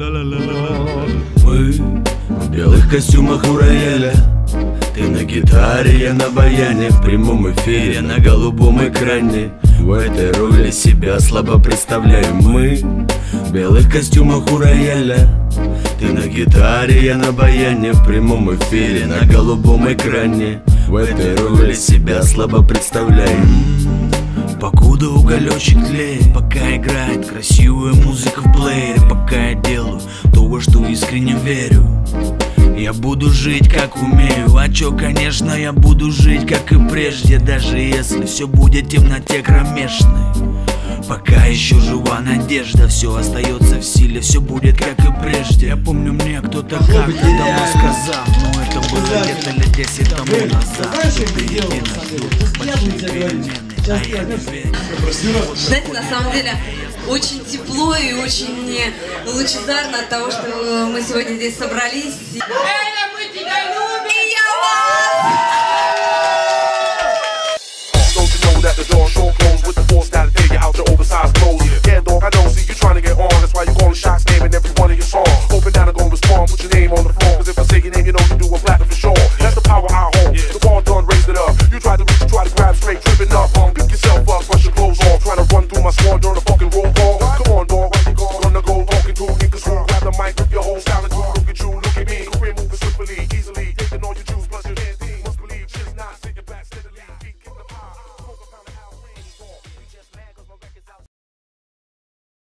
Мы в белых костюмах у рояля. Ты на гитаре, я на баяне. В прямом эфире, на голубом экране. В этой роли себя слабо представляем. Мы в белых костюмах у рояля. Ты на гитаре, я на баяне. В прямом эфире, на голубом экране. В этой роли себя слабо представляем. Покуда уголечек тлеет, пока играет красивая музыка в плеере, пока я делаю то, во что искренне верю, я буду жить как умею. А чё, конечно, я буду жить как и прежде, даже если все будет в темноте кромешной. Пока еще жива надежда, все остается в силе, все будет как и прежде. Я помню, мне кто-то как-то давно сказал, но это было где-то лет 10 тому назад, что впереди нас ждут большие перемены, а я не верю. Знаете, на самом деле очень тепло и очень лучезарно от того, что мы сегодня здесь собрались. Эля, мы тебя любим! И я вас! Don't you know that the door sure closed with the force